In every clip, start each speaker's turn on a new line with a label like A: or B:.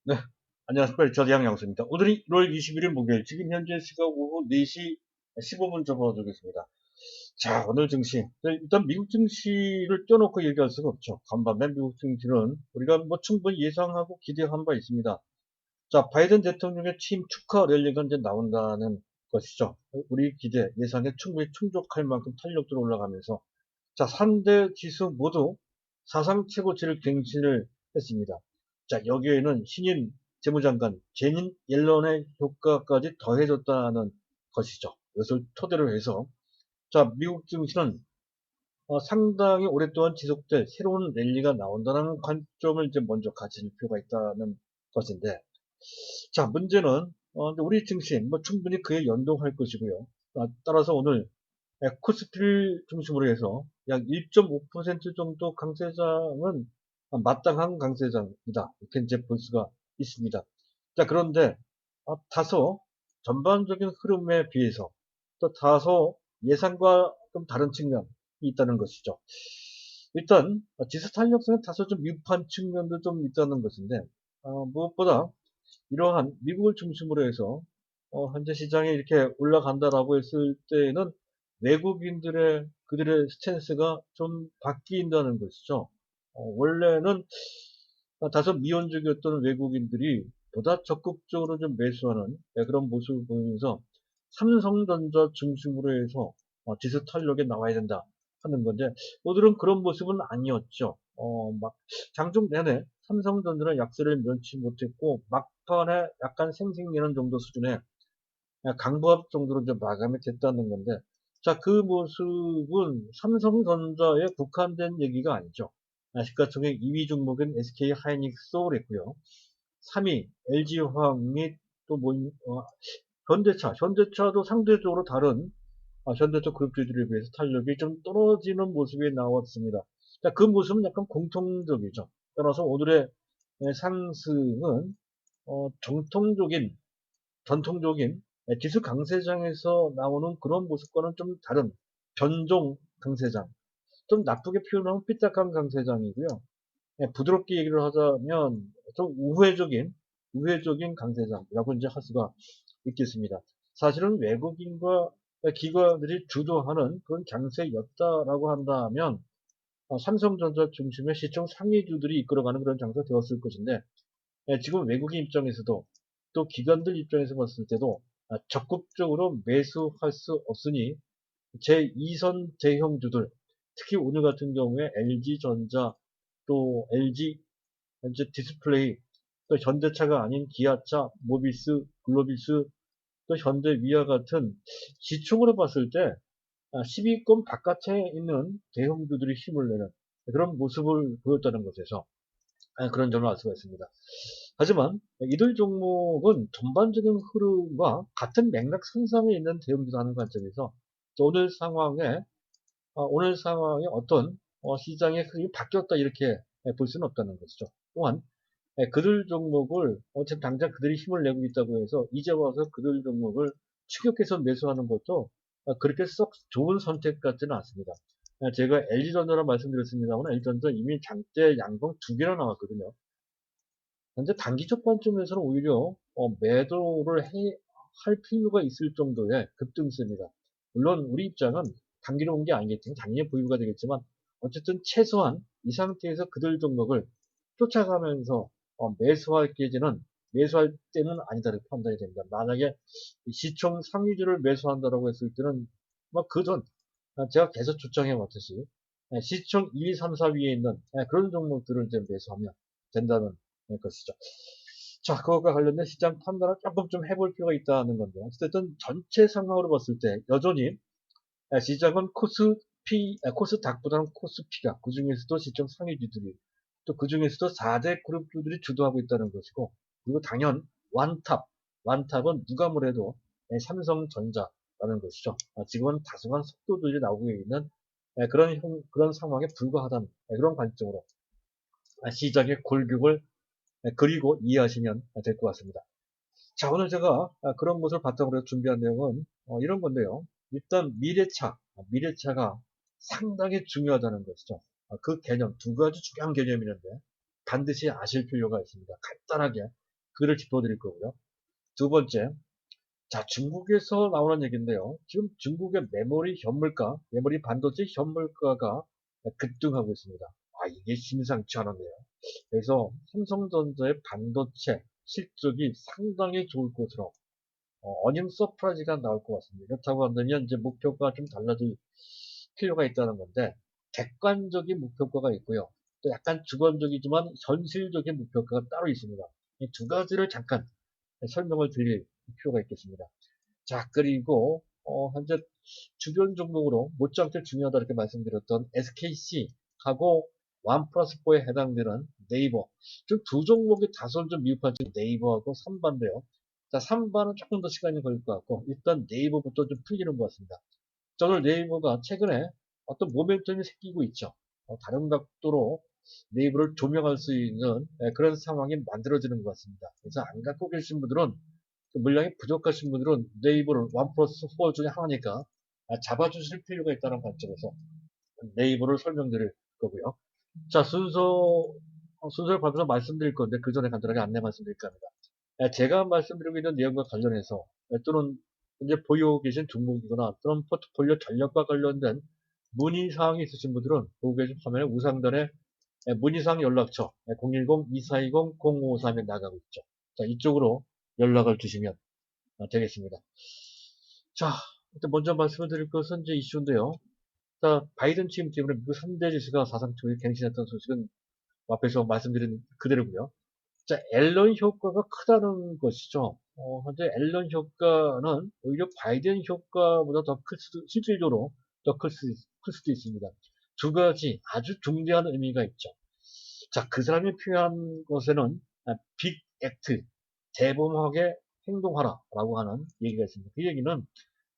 A: 네, 안녕하십니까. 저도 양양수입니다. 오늘이 1월 21일 목요일, 지금 현재 시각 오후 4시 15분 접어들겠습니다. 자, 오늘 증시. 네, 일단 미국 증시를 떼어놓고 얘기할 수가 없죠. 간밤에 미국 증시는 우리가 뭐 충분히 예상하고 기대한 바 있습니다. 자, 바이든 대통령의 취임 축하 랠리가 이제 나온다는 것이죠. 우리 기대, 예상에 충분히 충족할 만큼 탄력적으로 올라가면서, 자, 3대 지수 모두 사상 최고치를 갱신을 했습니다. 자, 여기에는 신임 재무장관 제닛 옐런의 효과까지 더해졌다는 것이죠. 이것을 토대로 해서, 자, 미국 증시는 상당히 오랫동안 지속될 새로운 랠리가 나온다는 관점을 이제 먼저 가질 필요가 있다는 것인데, 자, 문제는 이제 우리 증시 뭐 충분히 그에 연동할 것이고요. 따라서 오늘 코스피를 중심으로 해서 약 1.5% 정도 강세장은 마땅한 강세장이다. 이렇게 이제 볼 수가 있습니다. 자, 그런데 다소 전반적인 흐름에 비해서 또 다소 예상과 좀 다른 측면이 있다는 것이죠. 일단 지수 탄력성에 다소 좀 미흡한 측면도 좀 있다는 것인데, 무엇보다 이러한 미국을 중심으로 해서 현재 시장에 이렇게 올라간다라고 했을 때에는 외국인들의 그들의 스탠스가 좀 바뀐다는 것이죠. 원래는 다소 미온적이었던 외국인들이 보다 적극적으로 좀 매수하는 그런 모습을 보이면서 삼성전자 중심으로 해서 지수 탄력에 나와야 된다 하는 건데, 오늘은 그런 모습은 아니었죠. 막 장중 내내 삼성전자는 약세를 면치 못했고 막판에 약간 생색내는 정도 수준의 강보합 정도로 이제 마감이 됐다는 건데, 자, 그 모습은 삼성전자에 국한된 얘기가 아니죠. 시가총액 2위 종목은 SK 하이닉스소울했고요. 3위 LG화학 및 또 뭐, 현대차도 상대적으로 다른 현대차 그룹주들에 비해서 탄력이 좀 떨어지는 모습이 나왔습니다. 자, 그 모습은 약간 공통적이죠. 따라서 오늘의 상승은 정통적인 전통적인 기술 강세장에서 나오는 그런 모습과는 좀 다른 변종 강세장, 좀 나쁘게 표현하면 삐딱한 강세장이고요. 부드럽게 얘기를 하자면 좀 우회적인 강세장이라고 이제 할 수가 있겠습니다. 사실은 외국인과 기관들이 주도하는 그런 장세였다라고 한다면 삼성전자 중심의 시총 상위주들이 이끌어가는 그런 장세가 되었을 것인데, 지금 외국인 입장에서도 또 기관들 입장에서 봤을 때도 적극적으로 매수할 수 없으니 제2선 대형주들, 특히 오늘 같은 경우에 LG전자, 또 LG 현재 디스플레이, 또 현대차가 아닌 기아차, 모비스, 글로비스, 또 현대위아 같은 시총으로 봤을 때 10위권 바깥에 있는 대형주들이 힘을 내는 그런 모습을 보였다는 것에서 그런 점을 알 수가 있습니다. 하지만 이들 종목은 전반적인 흐름과 같은 맥락 상상에 있는 대형주라는 관점에서 오늘 상황에 어떤 시장의 흐름이 바뀌었다 이렇게 볼 수는 없다는 것이죠. 또한 그들 종목을 지금 당장 그들이 힘을 내고 있다고 해서 이제 와서 그들 종목을 추격해서 매수하는 것도 그렇게 썩 좋은 선택 같지는 않습니다. 제가 LG전자라 말씀드렸습니다만 LG전자 이미 장대 양봉 2개나 나왔거든요. 현재 단기적 관점에서는 오히려 매도를 할 필요가 있을 정도의 급등세입니다. 물론 우리 입장은 단기로 온 게 아니겠지만 당연히 보유가 되겠지만, 어쨌든 최소한 이 상태에서 그들 종목을 쫓아가면서 매수할 때는 아니다 이렇게 판단이 됩니다. 만약에 시총 상위주를 매수한다라고 했을 때는 그전 제가 계속 주장해 왔듯이 시총 2, 3, 4위에 있는 그런 종목들을 이제 매수하면 된다는 것이죠. 자, 그것과 관련된 시장 판단을 조금 좀 해볼 필요가 있다는 건데, 어쨌든 전체 상황으로 봤을 때 여전히 시장은 코스닥보다는 코스피가 그 중에서도 시총 상위주들이, 또 그 중에서도 4대 그룹주들이 주도하고 있다는 것이고, 그리고 단연 완탑은 누가 뭐래도 삼성전자라는 것이죠. 지금은 다소간 속도들이 나오고 있는 그런 상황에 불과하다는 그런 관점으로 시장의 골격을 그리고 이해하시면 될 것 같습니다. 자, 오늘 제가 그런 것을 바탕으로 준비한 내용은 이런 건데요. 일단 미래차가 상당히 중요하다는 것이죠. 그 개념, 두 가지 중요한 개념이 있는데 반드시 아실 필요가 있습니다. 간단하게 그를 짚어드릴 거고요. 두 번째, 자, 중국에서 나오는 얘기인데요. 지금 중국의 메모리 반도체 현물가가 급등하고 있습니다. 아, 이게 심상치 않은데요. 그래서 삼성전자의 반도체 실적이 상당히 좋을 것으로 어닝 서프라이즈가 나올 것 같습니다. 그렇다고 한다면 이제 목표가 좀 달라질 필요가 있다는 건데, 객관적인 목표가가 있고요. 또 약간 주관적이지만 현실적인 목표가가 따로 있습니다. 이 두 가지를 잠깐 설명을 드릴 필요가 있겠습니다. 자, 그리고 현재 주변 종목으로 못지않게 중요하다 이렇게 말씀드렸던 SKC하고 원플러스4에 해당되는 네이버. 좀 두 종목이 다소 좀 미흡한 네이버하고 삼바인데요. 자, 삼바는 조금 더 시간이 걸릴 것 같고 일단 네이버부터 좀 풀리는 것 같습니다. 저는 네이버가 최근에 어떤 모멘텀이 생기고 있죠. 다른 각도로 네이버를 조명할 수 있는 그런 상황이 만들어지는 것 같습니다. 그래서 안 갖고 계신 분들은 물량이 부족하신 분들은 네이버를 원 플러스 4 중에 하나니까 잡아주실 필요가 있다는 관점에서 네이버를 설명드릴 거고요. 자, 순서를 밟아서 말씀드릴 건데 그 전에 간단하게 안내 말씀드릴까 합니다. 제가 말씀드리고 있는 내용과 관련해서 또는 현재 보유 계신 종목이거나 또는 포트폴리오 전략과 관련된 문의사항이 있으신 분들은 보고 계신 화면에 우상단에 문의사항 연락처 010-2420-0553에 나가고 있죠. 자, 이쪽으로 연락을 주시면 되겠습니다. 자, 일단 먼저 말씀을 드릴 것은 이제 이슈인데요. 자, 바이든 취임 때문에 미국 3대 지수가 사상 초에 갱신했던 소식은 앞에서 말씀드린 그대로고요. 자, 앨런 효과가 크다는 것이죠. 현재 앨런 효과는 오히려 바이든 효과보다 더 실질적으로 더 클 수도 있습니다. 두 가지 아주 중대한 의미가 있죠. 자, 그 사람이 표현한 것에는 빅 액트, 대범하게 행동하라라고 하는 얘기가 있습니다. 그 얘기는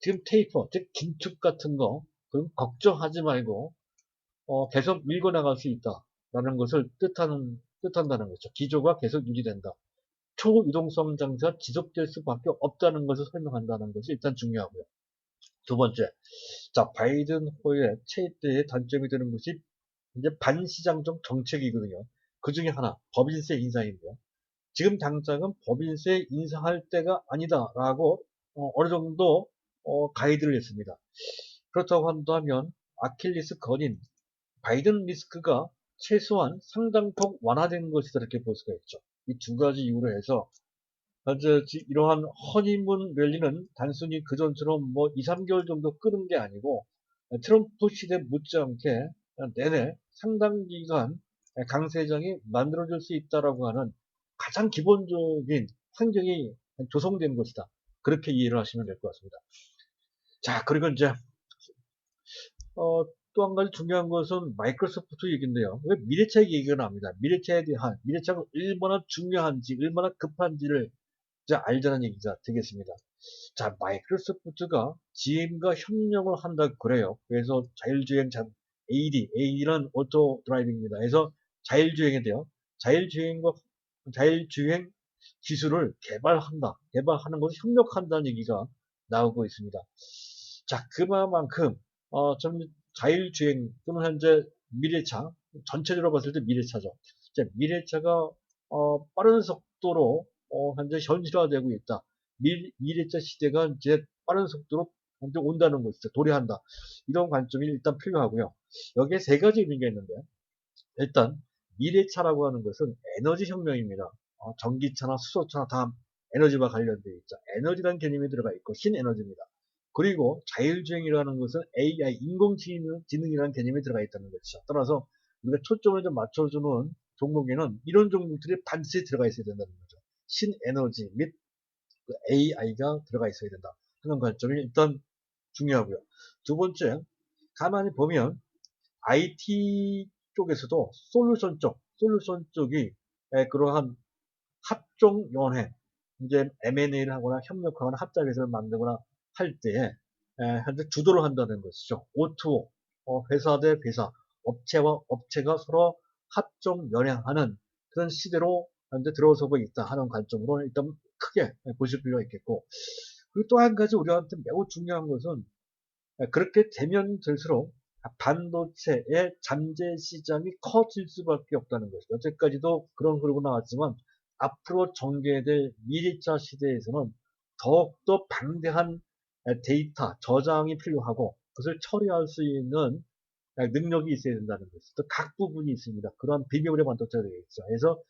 A: 지금 테이퍼, 즉 긴축 같은 거, 그럼 걱정하지 말고 계속 밀고 나갈 수 있다라는 것을 뜻한다는 거죠. 기조가 계속 유지된다. 초유동성 장세가 지속될 수밖에 없다는 것을 설명한다는 것이 일단 중요하고요. 두 번째, 자, 바이든 호의 체입대의 단점이 되는 것이 이제 반시장적 정책이거든요. 그 중에 하나, 법인세 인상인데요. 지금 당장은 법인세 인상할 때가 아니다라고 어느 정도 가이드를 했습니다. 그렇다고 한다면 아킬리스 건인 바이든 리스크가 최소한 상당폭 완화된 것이다 이렇게 볼 수가 있죠. 이 두 가지 이유로 해서 현재 이러한 허니문 랠리는 단순히 그전처럼 뭐 2, 3개월 정도 끄는 게 아니고 트럼프 시대 못지않게 내내 상당 기간 강세장이 만들어질 수 있다라고 하는 가장 기본적인 환경이 조성된 것이다. 그렇게 이해를 하시면 될 것 같습니다. 자, 그리고 이제 또 한 가지 중요한 것은 마이크로소프트 얘기인데요. 왜 미래차 얘기가 나옵니다. 미래차에 대한 미래차가 얼마나 중요한지 얼마나 급한지를 이제 알자는 얘기가 되겠습니다. 자, 마이크로소프트가 GM과 협력을 한다고 그래요. 그래서 자율주행 AD는 오토 드라이빙입니다. 그래서 자율주행에 대해 자율주행 기술을 개발하는 것을 협력한다는 얘기가 나오고 있습니다. 자, 그만큼 좀 자율주행 또는 현재 미래차 전체적으로 봤을 때 미래차죠. 이제 미래차가 빠른 속도로 현재 현실화되고 있다. 미래차 시대가 이제 빠른 속도로 현재 온다는 것이죠. 도래한다. 이런 관점이 일단 필요하고요. 여기에 세 가지 의미가 있는데 일단 미래차라고 하는 것은 에너지 혁명입니다. 전기차나 수소차나 다 에너지와 관련되어 있죠. 에너지라는 개념이 들어가 있고 신에너지입니다. 그리고 자율주행이라는 것은 AI, 인공지능이라는 개념이 들어가 있다는 것이죠. 따라서 우리가 초점을 좀 맞춰주는 종목에는 이런 종목들이 반드시 들어가 있어야 된다는 거죠. 신에너지 및 AI가 들어가 있어야 된다 하는 관점이 일단 중요하고요. 두 번째, 가만히 보면 IT 쪽에서도 솔루션 쪽이 그러한 합종연회, 이제 M&A를 하거나 협력하거나 합작회사를 만들거나 할 때에 현재 주도를 한다는 것이죠. O2O, 회사 대 회사, 업체와 업체가 서로 합종연회하는 그런 시대로 현재 들어서고 있다 하는 관점으로 일단 크게 보실 필요가 있겠고, 그리고 또 한 가지 우리한테 매우 중요한 것은 그렇게 되면 될수록 반도체의 잠재 시장이 커질 수밖에 없다는 것이죠. 여태까지도 그런 흐름이 나왔지만 앞으로 전개될 미래차 시대에서는 더욱더 방대한 데이터 저장이 필요하고 그것을 처리할 수 있는 능력이 있어야 된다는 것이 또 각 부분이 있습니다. 그러한 비메모리 반도체가 되겠죠. 그래서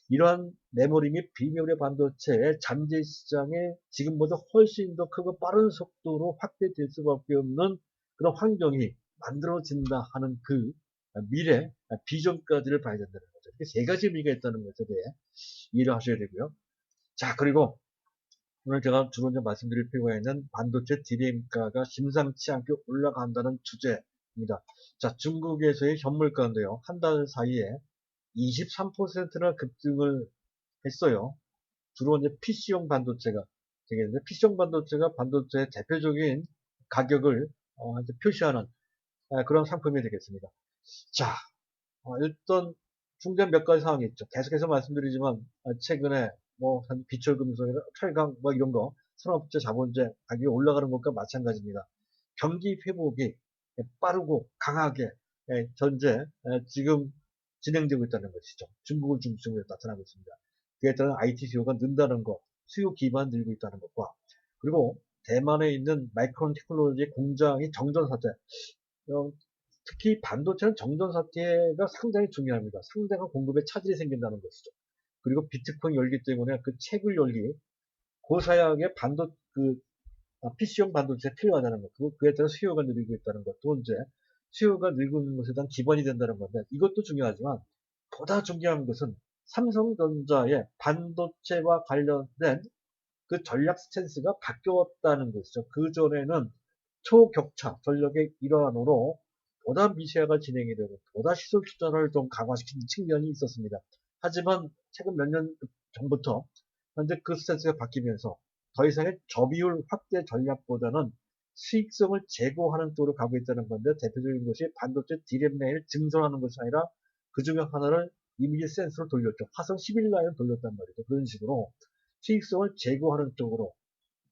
A: 이러한 메모리 및 비메모리 반도체의 잠재 시장에 지금보다 훨씬 더 크고 빠른 속도로 확대될 수밖에 없는 그런 환경이 만들어진다 하는 그 미래 비전까지를 봐야 된다는 거죠. 이렇게 세 가지 의미가 있다는 것에 대해 이해를 하셔야 되고요. 자, 그리고 오늘 제가 주로 이제 말씀드릴 필요가 있는 반도체 DRAM가가 심상치 않게 올라간다는 주제입니다. 자, 중국에서의 현물가인데요. 한 달 사이에 23%나 급등을 했어요. 주로 이제 PC용 반도체가 되겠는데, PC용 반도체가 반도체의 대표적인 가격을 이제 표시하는 그런 상품이 되겠습니다. 자, 일단 중간 몇 가지 사항이 있죠. 계속해서 말씀드리지만 최근에 뭐 비철금속이나 철강 뭐 이런 거 산업재 자본재 가격이 올라가는 것과 마찬가지입니다. 경기 회복이 빠르고 강하게 현재 지금 진행되고 있다는 것이죠. 중국을 중심으로 나타나고 있습니다. 그에 따른 IT 수요가 는다는 것, 수요 기반 늘고 있다는 것과 그리고 대만에 있는 마이크론 테크놀로지 공장이 정전 사태, 특히 반도체는 정전 사태가 상당히 중요합니다. 상당한 공급에 차질이 생긴다는 것이죠. 그리고 비트코인 열기 때문에 그 채굴 열기, 고사양의 PC용 반도체가 필요하다는 것, 그에 따라 수요가 늘고 있다는 것, 또 이제 수요가 늘고 있는 것에 대한 기반이 된다는 건데, 이것도 중요하지만, 보다 중요한 것은 삼성전자의 반도체와 관련된 그 전략 스탠스가 바뀌었다는 것이죠. 그전에는 초격차 전력의 일환으로 보다 미세화가 진행이 되고 보다 시설 투자를 좀 강화시키는 측면이 있었습니다. 하지만 최근 몇 년 전부터 현재 그 스탠스가 바뀌면서 더 이상의 저비율 확대 전략보다는 수익성을 제고하는 쪽으로 가고 있다는 건데 대표적인 것이 반도체 DRAM 라인을 증설하는 것이 아니라 그 중에 하나를 이미지 센서로 돌렸죠. 화성 11 라인을 돌렸단 말이죠. 그런 식으로 수익성을 제고하는 쪽으로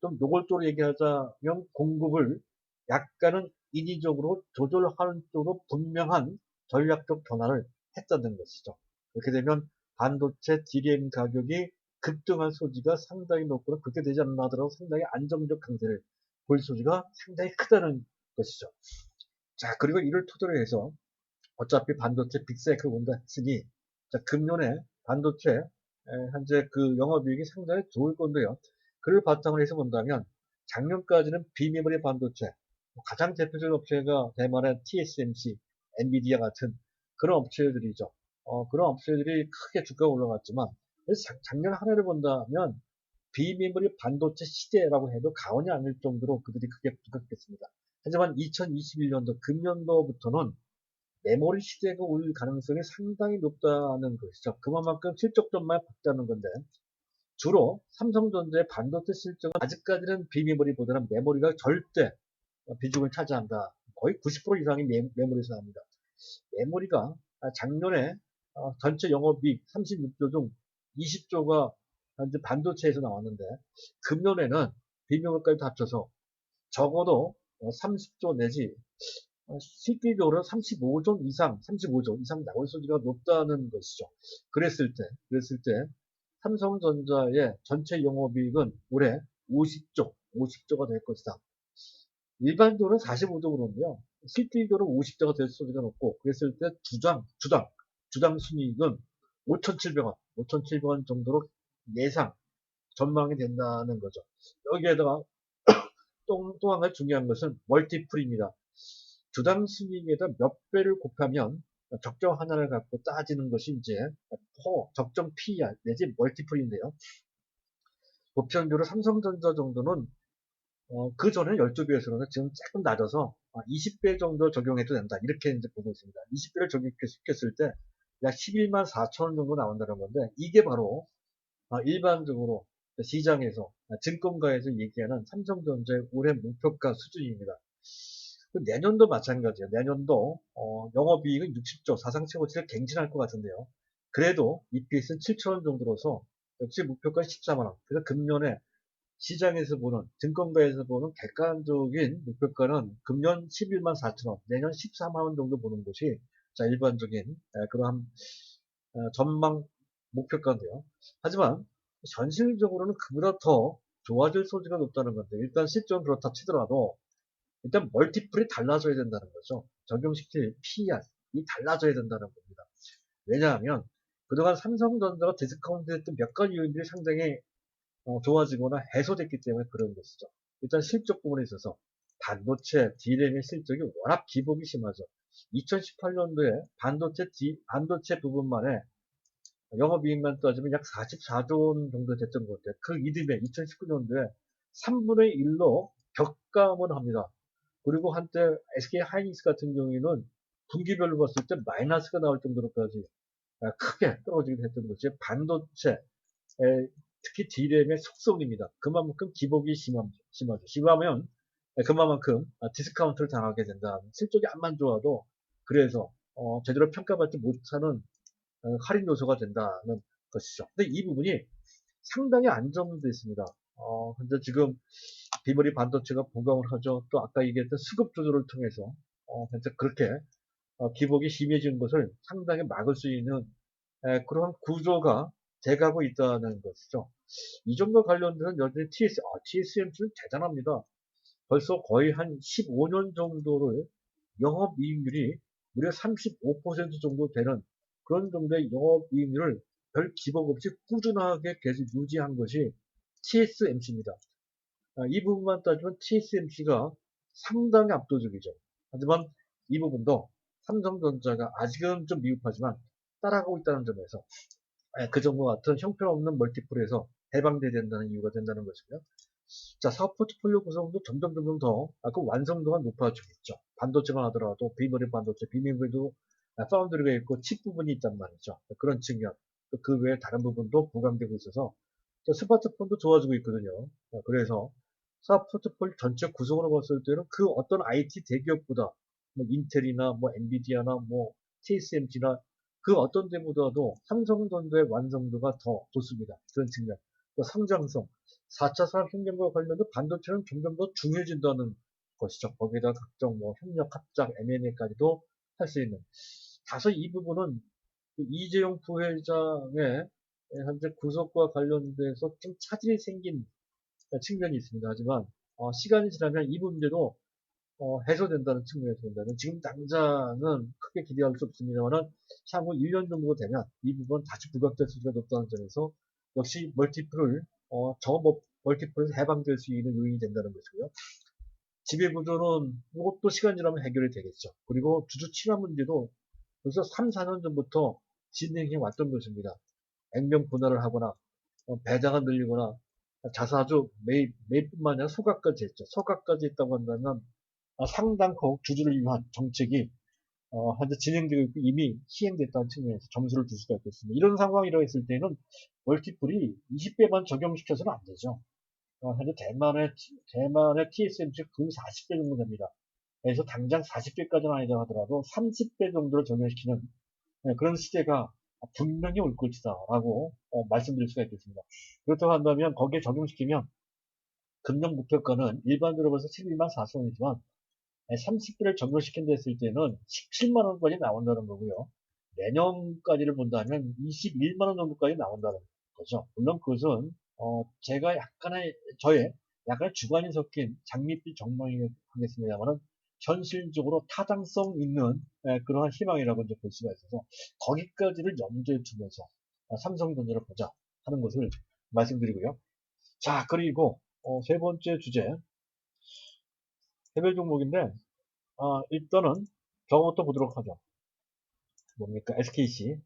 A: 좀 노골적으로 얘기하자면 공급을 약간은 인위적으로 조절하는 쪽으로 분명한 전략적 변화를 했다는 것이죠. 이렇게 되면 반도체 DRAM 가격이 급등할 소지가 상당히 높고 그렇게 되지 않나 하더라도 상당히 안정적 강세를 보일 소지가 상당히 크다는 것이죠. 자, 그리고 이를 토대로 해서 어차피 반도체 빅사이클 온다 했으니 자, 금년에 반도체 현재 그 영업이익이 상당히 좋을 건데요. 그를 바탕으로 해서 본다면 작년까지는 비메모리 반도체 가장 대표적인 업체가 대만의 TSMC, 엔비디아 같은 그런 업체들이죠. 그런 업체들이 크게 주가가 올라갔지만 작년 한 해를 본다면 비메모리 반도체 시대라고 해도 과언이 아닐 정도로 그들이 크게 부각됐습니다. 하지만 2021년도 금년도부터는 메모리 시대가 올 가능성이 상당히 높다는 것이죠. 그만큼 실적점만 봤다는 건데 주로 삼성전자의 반도체 실적은 아직까지는 비메모리보다는 메모리가 절대 비중을 차지한다. 거의 90% 이상이 메모리에서 나옵니다. 메모리가 작년에 전체 영업이익 36조 중 20조가 현재 반도체에서 나왔는데 금년에는 비메모리까지 합쳐서 적어도 30조 내지 실질적으로 35조 이상, 35조 이상 나올 소지가 높다는 것이죠. 그랬을 때 삼성전자의 전체 영업이익은 올해 50조가 될 것이다. 일반적으로는 45조 그러는데요. 실질적으로 50조가 될 소지가 높고, 그랬을 때 주당 순이익은 5,700원 정도로 예상, 전망이 된다는 거죠. 여기에다가 또 한 가지 중요한 것은 멀티플입니다. 주당 순이익에다 몇 배를 곱하면 적정 하나를 갖고 따지는 것이 이제 적정 PER 내지 멀티플인데요. 보편적으로 삼성전자 정도는 그 전에 12배에서는 지금 조금 낮아서 20배 정도 적용해도 된다. 이렇게 이제 보고 있습니다. 20배를 적용시켰을 때 약 11만 4천 원 정도 나온다는 건데 이게 바로 일반적으로 시장에서 증권가에서 얘기하는 삼성전자의 올해 목표가 수준입니다. 내년도 마찬가지예요. 내년도 영업이익은 60조 사상 최고치를 갱신할 것 같은데요. 그래도 EPS는 7,000원 정도로서 역시 목표가 14만 원. 그래서 금년에 시장에서 보는 증권가에서 보는 객관적인 목표가는 금년 11만 4천 원, 내년 14만 원 정도 보는 것이 자 일반적인 그러한 전망 목표가인데요. 하지만 현실적으로는 그보다 더 좋아질 소지가 높다는 건데, 일단 실적은 그렇다 치더라도 일단 멀티플이 달라져야 된다는 거죠. 적용시킬 PER이 달라져야 된다는 겁니다. 왜냐하면 그동안 삼성전자가 디스카운트했던 몇 가지 요인들이 상당히 좋아지거나 해소됐기 때문에 그런 것이죠. 일단 실적 부분에 있어서 반도체, D램의 실적이 워낙 기복이 심하죠. 2018년도에 반도체 부분만에 영업이익만 따지면 약 44조 원 정도 됐던 것 같아요. 그 이듬해 2019년도에 3분의 1로 격감을 합니다. 그리고 한때 SK 하이닉스 같은 경우에는 분기별로 봤을 때 마이너스가 나올 정도로까지 크게 떨어지게 됐던 것이 반도체, 특히 D램의 속성입니다. 그만큼 기복이 심하죠. 심하면 그만큼 디스카운트를 당하게 된다. 실적이 안만 좋아도 그래서 제대로 평가받지 못하는 할인 요소가 된다는 것이죠. 근데 이 부분이 상당히 안정되어 있습니다. 근데 지금 비머리 반도체가 부강을 하죠. 또 아까 얘기했던 수급 조절을 통해서 현재 그렇게 기복이 심해진 것을 상당히 막을 수 있는 그러한 구조가 돼가고 있다는 것이죠. 이 점과 관련돼서 여전히 TSMC는 대단합니다. 벌써 거의 한 15년 정도를 영업이익률이 무려 35% 정도 되는 그런 정도의 영업이익률을 별 기복 없이 꾸준하게 계속 유지한 것이 TSMC입니다. 이 부분만 따지면 TSMC가 상당히 압도적이죠. 하지만 이 부분도 삼성전자가 아직은 좀 미흡하지만 따라가고 있다는 점에서 그 점과 같은 형편없는 멀티플에서 해방돼야 된다는 이유가 된다는 것이고요. 자, 사업 포트폴리오 구성도 점점 더 그 완성도가 높아지고 있죠. 반도체만 하더라도 비머리 반도체, 비메모리도 파운드리가 있고 칩 부분이 있단 말이죠. 그런 측면, 그 외에 다른 부분도 부각되고 있어서 스마트폰도 좋아지고 있거든요. 그래서 사업 포트폴리오 전체 구성으로 봤을 때는 그 어떤 IT 대기업보다 뭐 인텔이나 뭐 엔비디아나 뭐 TSMC나 그 어떤 데보다도 삼성전자의 완성도가 더 좋습니다. 그런 측면. 또 성장성, 4차 산업혁명과 관련된 반도체는 점점 더 중요해진다는 것이죠. 거기에다 각종 뭐 협력, 합작, M&A까지도 할 수 있는. 다소 이 부분은 이재용 부회장의 현재 구속과 관련돼서 좀 차질이 생긴 측면이 있습니다. 하지만 시간이 지나면 이 문제도 해소된다는 측면에서 본다면 지금 당장은 크게 기대할 수 없습니다만 향후 1년 정도 되면 이 부분 다시 부각될 수가 높다는 점에서 역시 멀티플에서 해방될 수 있는 요인이 된다는 것이고요. 지배구조는 이것도 시간 지나면 해결이 되겠죠. 그리고 주주 친화 문제도 벌써 3, 4년 전부터 진행해 왔던 것입니다. 액면 분할을 하거나 배당을 늘리거나 자사주 매입뿐만 아니라 소각까지 했죠. 소각까지 했다고 한다면 상당폭 주주를 위한 정책이 현재 진행되고 있고 이미 시행됐다는 측면에서 점수를 줄 수가 있겠습니다. 이런 상황이라고 했을 때는 멀티플이 20배만 적용시켜서는 안 되죠. 현재 대만의 TSMC 그 40배 정도 됩니다. 그래서 당장 40배까지는 아니다 하더라도 30배 정도를 적용시키는 그런 시대가 분명히 올 것이다라고 말씀드릴 수가 있겠습니다. 그렇다고 한다면 거기에 적용시키면 금년 목표가는 일반적으로 봐서 11만 4천원이지만 30배를 적용시킨다 했을 때는 17만 원까지 나온다는 거고요. 내년까지를 본다면 21만 원 정도까지 나온다는 거죠. 물론 그것은 제가 저의 약간의 주관이 섞인 장밋빛 전망이겠습니다만은 현실적으로 타당성 있는 그러한 희망이라고 이제 볼 수가 있어서 거기까지를 염두에 두면서 삼성전자를 보자 하는 것을 말씀드리고요. 자, 그리고 세 번째 주제 해외 종목인데 일단은 저거부터 보도록 하죠. 뭡니까? SKC.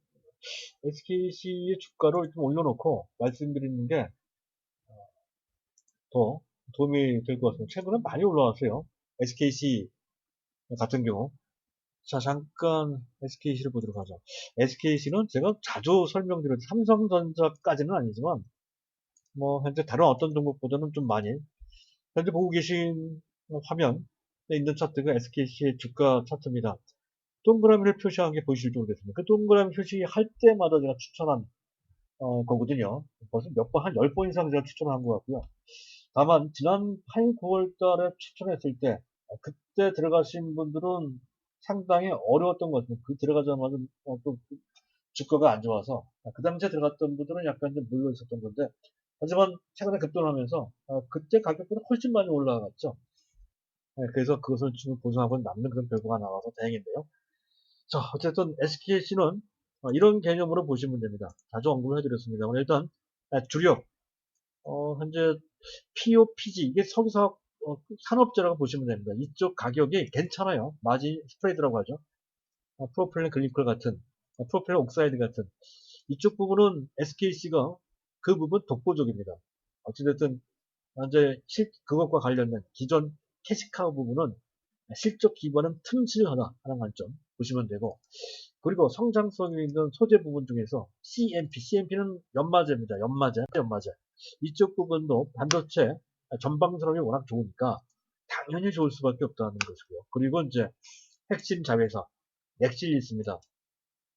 A: SKC의 주가를 좀 올려놓고 말씀드리는 게 더 도움이 될 것 같습니다. 최근에 많이 올라왔어요. SKC 같은 경우. 자, 잠깐 SKC를 보도록 하죠. SKC는 제가 자주 설명드린 삼성전자까지는 아니지만 뭐 현재 다른 어떤 종목보다는 좀 많이 현재 보고 계신 화면에 있는 차트가 SKC의 주가 차트입니다. 동그라미를 표시한 게 보이실지 모르겠습니다. 그 동그라미 표시할 때마다 제가 추천한 거거든요. 벌써 몇 번, 한 10번 이상 제가 추천한 것 같고요. 다만 지난 8, 9월 달에 추천했을 때 그때 들어가신 분들은 상당히 어려웠던 것 같습니다. 그 들어가자마자 또 주가가 안 좋아서 그 당시에 들어갔던 분들은 약간 좀 물려 있었던 건데 하지만 최근에 급등하면서 그때 가격보다 훨씬 많이 올라갔죠. 그래서 그것을 지금 보증하고 남는 그런 결과가 나와서 다행인데요. 자, 어쨌든 SKC는 이런 개념으로 보시면 됩니다. 자주 언급을 해드렸습니다만 일단 주력 현재 POPG 이게 석유사업 산업재라고 보시면 됩니다. 이쪽 가격이 괜찮아요. 마진 스프레드라고 하죠. 프로필렌 글리콜 같은 프로필렌 옥사이드 같은 이쪽 부분은 SKC가 그 부분 독보적입니다. 어찌됐든 현재 그것과 관련된 기존 캐시카우 부분은 실적 기반은 튼실하다 하는 관점 보시면 되고 그리고 성장성이 있는 소재 부분 중에서 CMP는 연마제입니다. 연마제. 이쪽 부분도 반도체 전방산업이 워낙 좋으니까 당연히 좋을 수밖에 없다는 것이고요. 그리고 이제 핵심 자회사 넥실이 있습니다.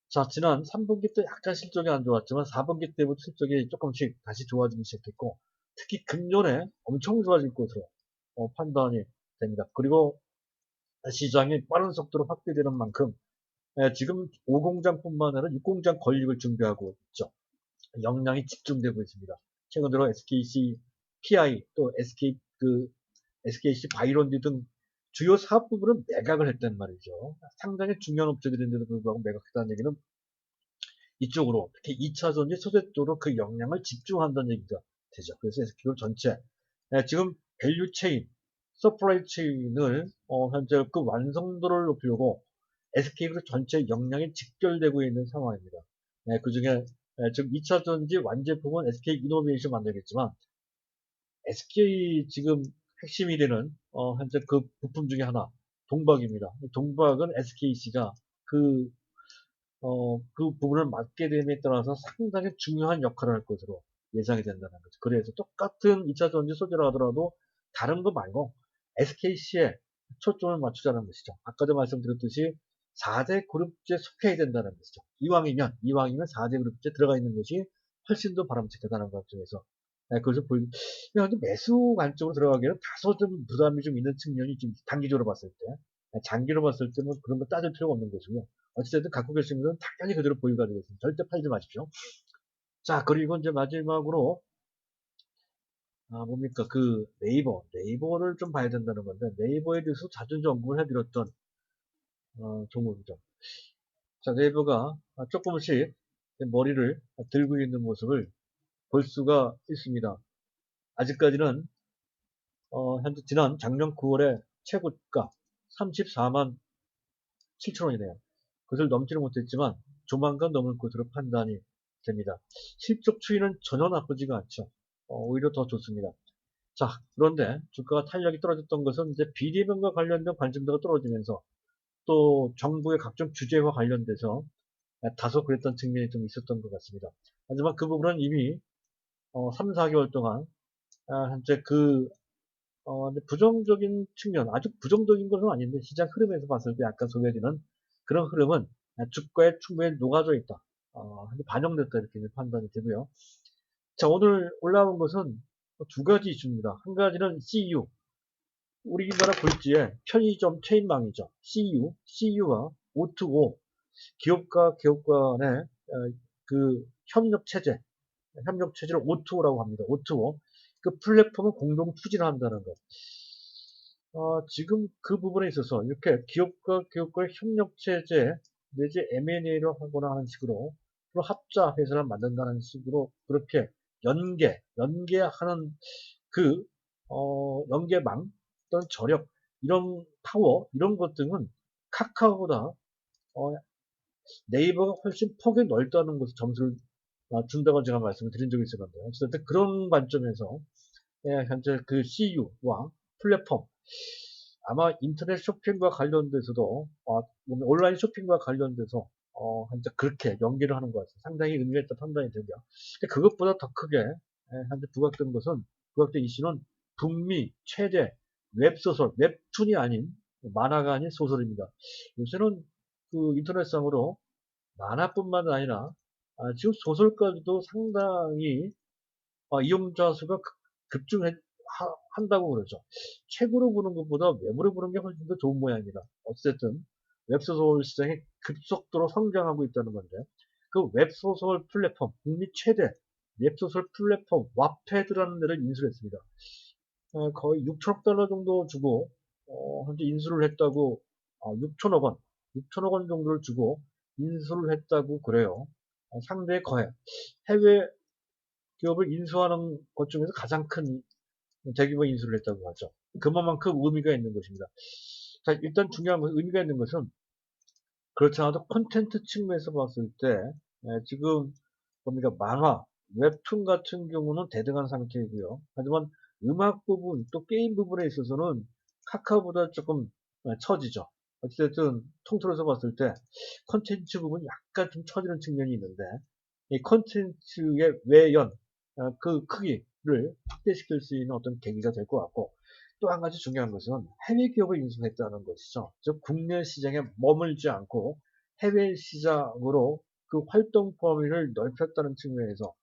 A: 자, 지난 3분기 때 약간 실적이 안 좋았지만 4분기 때부터 실적이 조금씩 다시 좋아지기 시작했고 특히 금년에 엄청 좋아질 것으로 판단이 됩니다. 그리고 시장이 빠른 속도로 확대되는 만큼 지금 5공장뿐만 아니라 6공장 건립을 준비하고 있죠. 역량이 집중되고 있습니다. 최근 들어 SKC PI 또 SKC 바이론디 등 주요 사업 부분은 매각을 했단 말이죠. 상당히 중요한 업체들인데도 불구하고 매각했다는 얘기는 이쪽으로 특히 2차 전지 소재 쪽으로 그 역량을 집중한다는 얘기가 되죠. 그래서 SK가 전체 지금 밸류 체인, 서플라이 체인을 현재 그 완성도를 높이려고 SK그룹 전체 역량이 직결되고 있는 상황입니다. 그 중에 지금 2차 전지 완제품은 SK 이노베이션 만들겠지만 SK 지금 핵심이 되는 현재 그 부품 중에 하나 동박입니다. 동박은 SKC가 그 부분을 맡게 됨에 따라서 상당히 중요한 역할을 할 것으로 예상이 된다는 거죠. 그래서 똑같은 2차 전지 소재라 하더라도 다른 거 말고 SKC에 초점을 맞추자는 것이죠. 아까도 말씀드렸듯이 4대 그룹주에 속해야 된다는 것이죠. 이왕이면 4대 그룹주에 들어가 있는 것이 훨씬 더 바람직하다는 것 중에서 그래서 매수 관점으로 들어가기에는 다소 좀 부담이 좀 있는 측면이 좀 단기적으로 봤을 때 장기로 봤을 때는 그런 거 따질 필요가 없는 것이고요. 어쨌든 갖고 계신 분은 당연히 그대로 보유가 되겠습니다. 절대 팔지 마십시오. 자, 그리고 이제 마지막으로 뭡니까 그 네이버를 좀 봐야 된다는 건데 네이버에 대해서 자주 언급을 해드렸던 종목이죠. 자, 네이버가 조금씩 머리를 들고 있는 모습을 볼 수가 있습니다. 아직까지는 현재 지난 작년 9월에 최고가 34만 7천원이네요. 그것을 넘지는 못했지만 조만간 넘을 것으로 판단이 됩니다. 실적 추이는 전혀 나쁘지가 않죠. 오히려 더 좋습니다. 자, 그런데 주가가 탄력이 떨어졌던 것은 이제 비대면과 관련된 관심도가 떨어지면서 또 정부의 각종 규제와 관련돼서 다소 그랬던 측면이 좀 있었던 것 같습니다. 하지만 그 부분은 이미 3, 4개월 동안 현재 부정적인 측면, 아주 부정적인 것은 아닌데 시장 흐름에서 봤을 때 약간 소개되는 그런 흐름은 주가에 충분히 녹아져 있다. 반영됐다 이렇게 판단이 되고요. 자, 오늘 올라온 것은 두 가지 이슈입니다. 한 가지는 CU, 우리나라 굴지의 편의점 체인망이죠. CU와 O2O, 기업과 기업 간의 그 협력 체제를 O2O라고 합니다. O2O. 그 플랫폼을 공동 추진을 한다는 것. 지금 그 부분에 있어서 이렇게 기업과 기업과의 협력체제 내지 M&A를 하거나 하는 식으로 합자 회사를 만든다는 식으로 그렇게 연계하는 그 연계망 또는 저력 이런 파워 이런 것 등은 카카오보다 네이버가 훨씬 폭이 넓다는 것을 점수를 준다고 제가 말씀을 드린 적이 있었는데요. 어쨌든 그런 관점에서 현재 그 CU와 플랫폼 아마 인터넷 쇼핑과 관련돼서도 온라인 쇼핑과 관련돼서 현재 그렇게 연계를 하는 것 같아요. 상당히 의미가 있다 판단이 되고요. 그것보다 더 크게 현재 부각된 이슈는 북미 최대 웹소설, 웹툰이 아닌 만화가 아닌 소설입니다. 요새는 그 인터넷상으로 만화뿐만 아니라 지금 소설까지도 상당히 이용자 수가 급증한다고 그러죠. 책으로 보는 것보다 웹으로 보는 게 훨씬 더 좋은 모양입니다. 어쨌든 웹소설 시장이 급속도로 성장하고 있다는 건데 그 웹소설 플랫폼, 국내 최대 웹소설 플랫폼 와패드라는 데를 인수했습니다. 거의 6천억 달러 정도 주고 현재 인수를 했다고 6천억 원, 6천억 원 정도를 주고 인수를 했다고 그래요. 상대의 거액. 해외 기업을 인수하는 것 중에서 가장 큰 대규모 인수를 했다고 하죠. 그만큼 의미가 있는 것입니다. 자, 일단 중요한 것은 의미가 있는 것은 그렇지 않아도 콘텐츠 측면에서 봤을 때 지금 뭡니까 만화, 웹툰 같은 경우는 대등한 상태이고요. 하지만 음악 부분 또 게임 부분에 있어서는 카카오보다 조금 처지죠. 어쨌든 통틀어서 봤을 때 콘텐츠 부분 약간 좀 처지는 측면이 있는데 이 콘텐츠의 외연 그 크기를 확대시킬 수 있는 어떤 계기가 될 것 같고 또 한 가지 중요한 것은 해외 기업을 인수했다는 것이죠. 즉 국내 시장에 머물지 않고 해외 시장으로 그 활동 범위를 넓혔다는 측면에서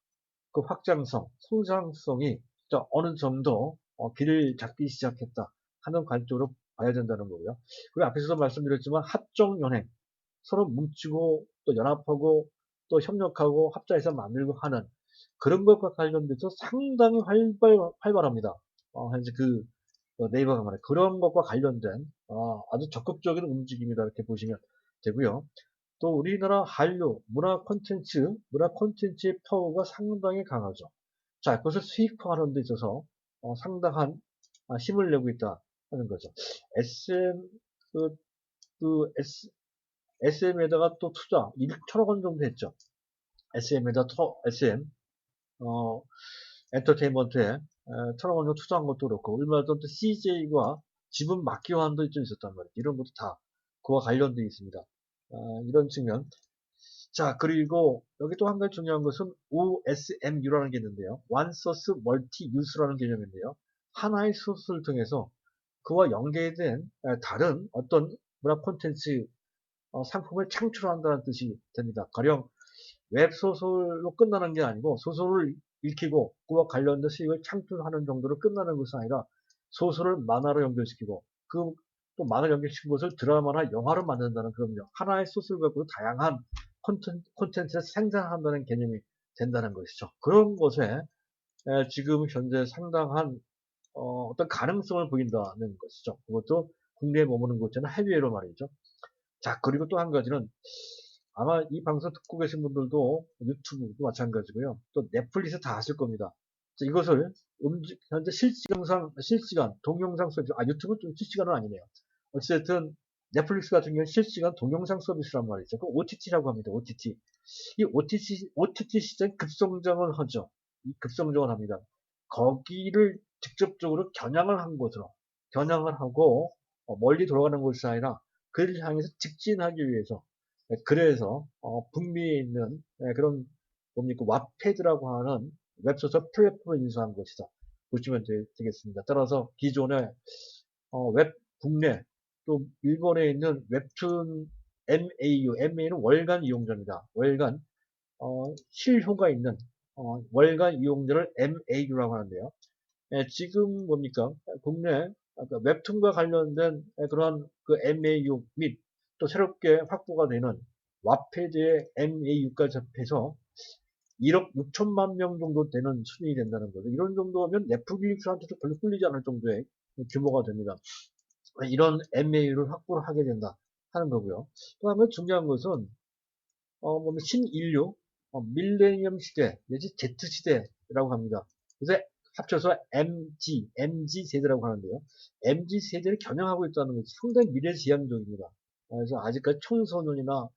A: 그 확장성, 성장성이 어느 정도 길을 잡기 시작했다 하는 관점으로 봐야 된다는 거고요. 그리고 앞에서도 말씀드렸지만 합종연행, 서로 뭉치고 또 연합하고 또 협력하고 합작해서 만들고 하는 그런 것과 관련돼서 상당히 활발합니다. 현재 그 네이버가 말해 그런 것과 관련된 아주 적극적인 움직임이다 이렇게 보시면 되고요. 또 우리나라 한류 문화 콘텐츠의 파워가 상당히 강하죠. 자, 그것을 수익화하는 데 있어서 상당한 힘을 내고 있다 하는 거죠. SM 그, SM에다가 또 투자 1천억 원 정도 했죠. SM 엔터테인먼트에 1천억 원 정도 투자한 것도 그렇고 얼마 전 또 CJ와 지분 막기환도 좀 있었단 말이에요. 이런 것도 다 그와 관련되어 있습니다. 이런 측면. 자, 그리고 여기 또 한 가지 중요한 것은 OSMU라는 게 있는데요. One Source Multi Use라는 개념인데요. 하나의 소스를 통해서 그와 연계된 다른 어떤 문화 콘텐츠 상품을 창출한다는 뜻이 됩니다. 가령 웹소설로 끝나는 게 아니고 소설을 읽히고 그와 관련된 수익을 창출하는 정도로 끝나는 것이 아니라 소설을 만화로 연결시키고 그 또 만화로 연결시킨 것을 드라마나 영화로 만든다는 그런 하나의 소설을 갖고 다양한 콘텐츠를 생산한다는 개념이 된다는 것이죠. 그런 것에 지금 현재 상당한 어떤 가능성을 보인다는 것이죠. 그것도 국내에 머무는 곳에는 해외로 말이죠. 자, 그리고 또 한 가지는 아마 이 방송 듣고 계신 분들도 유튜브도 마찬가지고요. 또 넷플릭스 다 아실 겁니다. 자, 이것을 현재 실시간 동영상 서비스, 유튜브 좀 실시간은 아니네요. 어쨌든 넷플릭스 같은 경우는 실시간 동영상 서비스란 말이죠. 그 OTT라고 합니다. OTT. 이 OTT 시장이 급성장을 하죠. 이 급성장을 합니다. 거기를 직접적으로 겨냥을 한 것으로 겨냥을 하고 멀리 돌아가는 것이 아니라 그를 향해서 직진하기 위해서 그래서 북미에 있는 그런 뭡니까 왓패드라고 하는 웹소설 플랫폼을 인수한 것이다. 보시면 되겠습니다. 따라서 기존의 웹 국내 또 일본에 있는 웹툰 MAU는 월간 이용자입니다. 월간 실효가 있는 월간 이용자를 MAU라고 하는데요. 지금 뭡니까 국내 웹툰과 관련된 그러한 그 MAU 및 또 새롭게 확보가 되는 왓패드의 MAU까지 합해서 1억 6천만 명 정도 되는 수준이 된다는 거죠. 이런 정도면 넷플릭스한테도 별로 끌리지 않을 정도의 규모가 됩니다. 이런 MAU를 확보를 하게 된다 하는 거고요. 또 한 가지 중요한 것은 신인류 밀레니엄 시대 내지 Z시대라고 합니다. 그래서 합쳐서 MG 세대라고 하는데요. MG 세대를 겨냥하고 있다는 것이 상당히 미래지향적입니다. 그래서 아직까지 청소년이나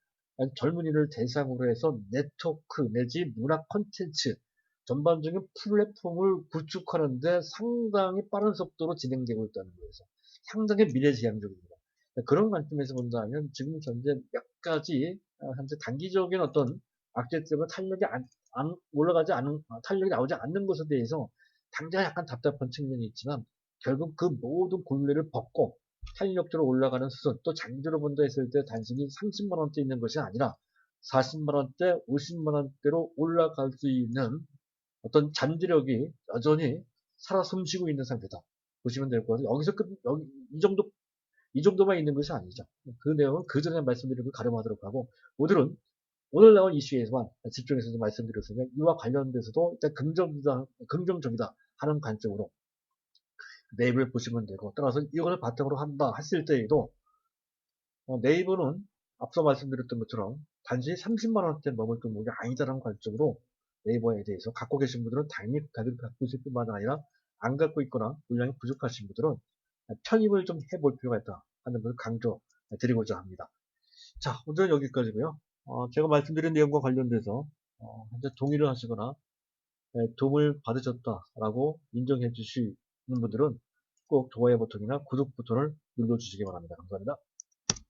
A: 젊은이를 대상으로 해서 네트워크 내지 문화 콘텐츠 전반적인 플랫폼을 구축하는데 상당히 빠른 속도로 진행되고 있다는 거에서 상당히 미래지향적입니다. 그런 관점에서 본다면 지금 현재 몇 가지 현재 단기적인 어떤 악재 때문에 올라가지 않은 탄력이 나오지 않는 것에 대해서 당장 약간 답답한 측면이 있지만 결국 그 모든 굴레를 벗고 탄력적으로 올라가는 수준 또 장기로 본다 했을 때 단순히 30만 원대 있는 것이 아니라 40만 원대, 50만 원대로 올라갈 수 있는 어떤 잠재력이 여전히 살아 숨쉬고 있는 상태다. 보시면 될 것 같아요. 이 정도만 있는 것이 아니죠. 그 내용은 그 전에 말씀드린 걸 가름하도록 하고 오늘은 오늘 나온 이슈에서만 집중해서 좀 말씀드렸으면 이와 관련돼서도 일단 긍정적이다 하는 관점으로 네이버를 보시면 되고, 따라서 이거를 바탕으로 한다 했을 때에도 네이버는 앞서 말씀드렸던 것처럼 단지 30만 원대 넘을 종목이 아니다라는 관점으로 네이버에 대해서 갖고 계신 분들은 당연히 가격을 갖고 있을 뿐만 아니라 안 갖고 있거나 물량이 부족하신 분들은 편입을 좀 해볼 필요가 있다 하는 것을 강조드리고자 합니다. 자, 오늘은 여기까지고요. 제가 말씀드린 내용과 관련돼서 현재 동의를 하시거나 도움을 받으셨다라고 인정해 주시는 분들은 꼭 좋아요 버튼이나 구독 버튼을 눌러주시기 바랍니다. 감사합니다.